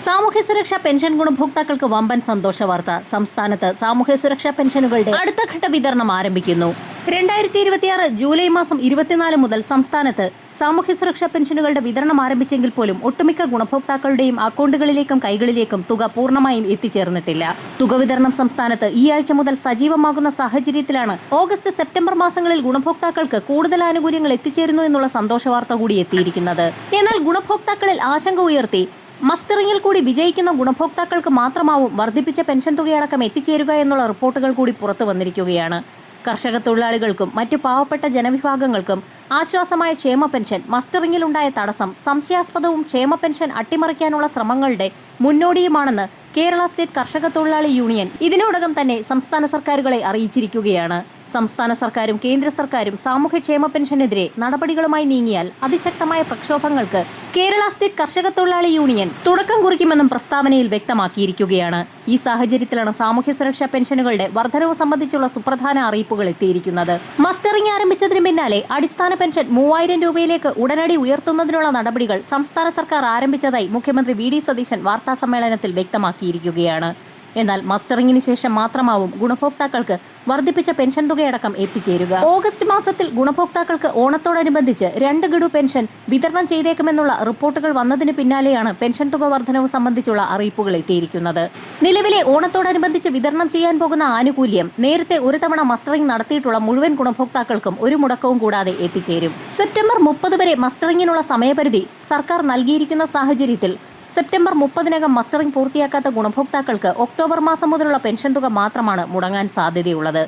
സാമൂഹ്യ സുരക്ഷാ പെൻഷൻ ഗുണഭോക്താക്കൾക്ക് വമ്പൻ സന്തോഷ വാർത്ത. സംസ്ഥാനത്ത് സാമൂഹ്യ സുരക്ഷാ പെൻഷനുകളുടെ അടുത്ത ഘട്ട വിതരണം ആരംഭിക്കുന്നു. 2026 ജൂലൈ മാസം 24 മുതൽ സംസ്ഥാനത്ത് സാമൂഹ്യ സുരക്ഷാ പെൻഷനുകളുടെ വിതരണം ആരംഭിച്ചെങ്കിൽ പോലും ഒട്ടുമിക്ക ഗുണഭോക്താക്കളുടെയും അക്കൗണ്ടുകളിലേക്കും കൈകളിലേക്കും തുക പൂർണ്ണമായും എത്തിച്ചേർന്നിട്ടില്ല. തുക വിതരണം സംസ്ഥാനത്ത് ഈ ആഴ്ച മുതൽ സജീവമാകുന്ന സാഹചര്യത്തിലാണ് ഓഗസ്റ്റ് സെപ്റ്റംബർ മാസങ്ങളിൽ ഗുണഭോക്താക്കൾക്ക് കൂടുതൽ ആനുകൂല്യങ്ങൾ എത്തിച്ചേരുന്നു എന്നുള്ള സന്തോഷ വാർത്ത കൂടി എത്തിയിരിക്കുന്നത്. എന്നാൽ ഗുണഭോക്താക്കളിൽ ആശങ്ക ഉയർത്തി മസ്റ്ററിംഗിൽ കൂടി വിജയിക്കുന്ന ഗുണഭോക്താക്കൾക്ക് മാത്രമാവും വർദ്ധിപ്പിച്ച പെൻഷൻ തുകയടക്കം എത്തിച്ചേരുക എന്നുള്ള റിപ്പോർട്ടുകൾ കൂടി പുറത്തു വന്നിരിക്കുകയാണ്. കർഷക തൊഴിലാളികൾക്കും മറ്റു പാവപ്പെട്ട ജനവിഭാഗങ്ങൾക്കും ആശ്വാസമായ ക്ഷേമ പെൻഷൻ മസ്റ്ററിംഗിലുണ്ടായ തടസ്സം സംശയാസ്പദവും ക്ഷേമ പെൻഷൻ അട്ടിമറിക്കാനുള്ള ശ്രമങ്ങളുടെ മുന്നോടിയുമാണെന്ന് കേരള സ്റ്റേറ്റ് കർഷക തൊഴിലാളി യൂണിയൻ ഇതിനോടകം തന്നെ സംസ്ഥാന സർക്കാരുകളെ അറിയിച്ചിരിക്കുകയാണ്. സംസ്ഥാന സർക്കാരും കേന്ദ്ര സർക്കാരും സാമൂഹ്യക്ഷേമ പെൻഷനെതിരെ നടപടികളുമായി നീങ്ങിയാൽ അതിശക്തമായ പ്രക്ഷോഭങ്ങൾക്ക് കേരള സ്റ്റേറ്റ് കർഷക തൊഴിലാളി യൂണിയൻ തുടക്കം കുറിക്കുമെന്നും പ്രസ്താവനയിൽ വ്യക്തമാക്കിയിരിക്കുകയാണ്. ഈ സാഹചര്യത്തിലാണ് സാമൂഹ്യ സുരക്ഷാ പെൻഷനുകളുടെ വർധനവ് സംബന്ധിച്ചുള്ള സുപ്രധാന അറിയിപ്പുകൾ എത്തിയിരിക്കുന്നത്. മസ്റ്ററിംഗ് ആരംഭിച്ചതിന് പിന്നാലെ അടിസ്ഥാന പെൻഷൻ 3000 രൂപയിലേക്ക് ഉടനടി ഉയർത്തുന്നതിനുള്ള നടപടികൾ സംസ്ഥാന സർക്കാർ ആരംഭിച്ചതായി മുഖ്യമന്ത്രി വി ഡി സതീശൻ വാർത്താസമ്മേളനത്തിൽ വ്യക്തമാക്കിയിരിക്കുകയാണ്. എന്നാൽ മസ്റ്ററിംഗിന് ശേഷം മാത്രമാവും ഗുണഭോക്താക്കൾക്ക് വർദ്ധിപ്പിച്ച പെൻഷൻ തുകയടക്കം എത്തിച്ചേരുക. ഓഗസ്റ്റ് മാസത്തിൽ ഗുണഭോക്താക്കൾക്ക് ഓണത്തോടനുബന്ധിച്ച് 2 ഗഡു പെൻഷൻ വിതരണം ചെയ്തേക്കുമെന്നുള്ള റിപ്പോർട്ടുകൾ വന്നതിന് പിന്നാലെയാണ് പെൻഷൻ തുക വർധനവ് സംബന്ധിച്ചുള്ള അറിയിപ്പുകൾ എത്തിയിരിക്കുന്നത്. നിലവിലെ ഓണത്തോടനുബന്ധിച്ച് വിതരണം ചെയ്യാൻ പോകുന്ന ആനുകൂല്യം നേരത്തെ ഒരു തവണ മസ്റ്ററിംഗ് നടത്തിയിട്ടുള്ള മുഴുവൻ ഗുണഭോക്താക്കൾക്കും ഒരു മുടക്കവും കൂടാതെ എത്തിച്ചേരും. സെപ്റ്റംബർ 30 വരെ മസ്റ്ററിംഗിനുള്ള സമയപരിധി സർക്കാർ നൽകിയിരിക്കുന്ന സാഹചര്യത്തിൽ സെപ്റ്റംബർ 30-നകം മസ്റ്ററിംഗ് പൂർത്തിയാക്കാത്ത ഗുണഭോക്താക്കൾക്ക് ഒക്ടോബർ മാസം മുതലുള്ള പെൻഷൻ തുക മാത്രമാണ് മുടങ്ങാൻ സാധ്യതയുള്ളത്.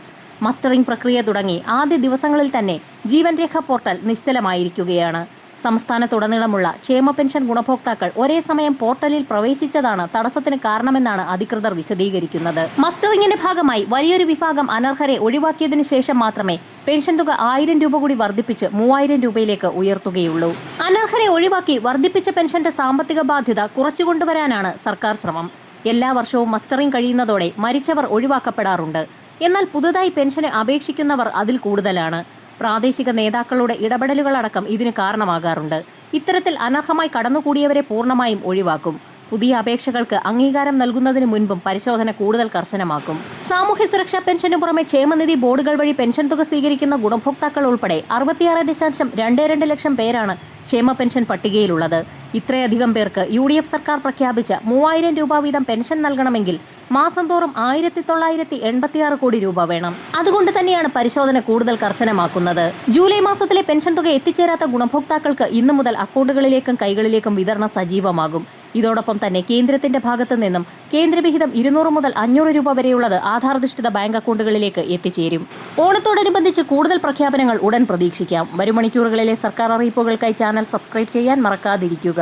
മസ്റ്ററിംഗ് പ്രക്രിയ തുടങ്ങി ആദ്യ ദിവസങ്ങളിൽ തന്നെ ജീവൻ രേഖ പോർട്ടൽ നിശ്ചലമായിരിക്കുകയാണ്. സംസ്ഥാനത്തുടനീളമുള്ള ക്ഷേമ പെൻഷൻ ഗുണഭോക്താക്കൾ ഒരേ സമയം പോർട്ടലിൽ പ്രവേശിച്ചതാണ് തടസ്സത്തിന് കാരണമെന്നാണ് അധികൃതർ വിശദീകരിക്കുന്നത്. മസ്റ്ററിംഗിന്റെ ഭാഗമായി വലിയൊരു വിഭാഗം അനർഹരെ ഒഴിവാക്കിയതിനു ശേഷം മാത്രമേ പെൻഷൻ തുക 1000 രൂപ കൂടി വർദ്ധിപ്പിച്ച് 3000 രൂപയിലേക്ക് ഉയർത്തുകയുള്ളൂ. അനർഹരെ ഒഴിവാക്കി വർദ്ധിപ്പിച്ച പെൻഷന്റെ സാമ്പത്തിക ബാധ്യത കുറച്ചുകൊണ്ടുവരാനാണ് സർക്കാർ ശ്രമം. എല്ലാ വർഷവും മസ്റ്ററിംഗ് കഴിയുന്നതോടെ മരിച്ചവർ ഒഴിവാക്കപ്പെടാറുണ്ട്. എന്നാൽ പുതുതായി പെൻഷന് അപേക്ഷിക്കുന്നവർ അതിൽ കൂടുതലാണ്. പ്രാദേശിക നേതാക്കളുടെ ഇടപെടലുകളടക്കം ഇതിന് കാരണമാകാറുണ്ട്. ഇത്തരത്തിൽ അനർഹമായി കടന്നുകൂടിയവരെ പൂർണ്ണമായും ഒഴിവാക്കും. പുതിയ അപേക്ഷകൾക്ക് അംഗീകാരം നൽകുന്നതിന് മുൻപും പരിശോധന കൂടുതൽ കർശനമാക്കും. സാമൂഹ്യ സുരക്ഷാ പെൻഷനു പുറമെ ക്ഷേമനിധി ബോർഡുകൾ വഴി പെൻഷൻ തുക സ്വീകരിക്കുന്ന ഗുണഭോക്താക്കൾ ഉൾപ്പെടെ 66.22 ലക്ഷം പേരാണ് ക്ഷേമ പെൻഷൻ പട്ടികയിലുള്ളത്. ഇത്രയധികം പേർക്ക് UDF സർക്കാർ പ്രഖ്യാപിച്ച 3000 രൂപ വീതം പെൻഷൻ നൽകണമെങ്കിൽ മാസം തോറും 1986 കോടി രൂപ വേണം. അതുകൊണ്ട് തന്നെയാണ് പരിശോധന കൂടുതൽ കർശനമാക്കുന്നത്. ജൂലൈ മാസത്തിലെ പെൻഷൻ തുക എത്തിച്ചേരാത്ത ഗുണഭോക്താക്കൾക്ക് ഇന്നു മുതൽ അക്കൗണ്ടുകളിലേക്കും കൈകളിലേക്കും വിതരണം സജീവമാകും. ഇതോടൊപ്പം തന്നെ കേന്ദ്രത്തിന്റെ ഭാഗത്തു നിന്നും കേന്ദ്രവിഹിതം 200 മുതൽ 500 രൂപ വരെയുള്ളത് ആധാരധിഷ്ഠിത ബാങ്ക് അക്കൗണ്ടുകളിലേക്ക് എത്തിച്ചേരും. ഓണത്തോടനുബന്ധിച്ച് കൂടുതൽ പ്രഖ്യാപനങ്ങൾ ഉടൻ പ്രതീക്ഷിക്കാം. വരും മണിക്കൂറുകളിലെ സർക്കാർ അറിയിപ്പുകൾക്കായി ചാനൽ സബ്സ്ക്രൈബ് ചെയ്യാൻ മറക്കാതിരിക്കുക.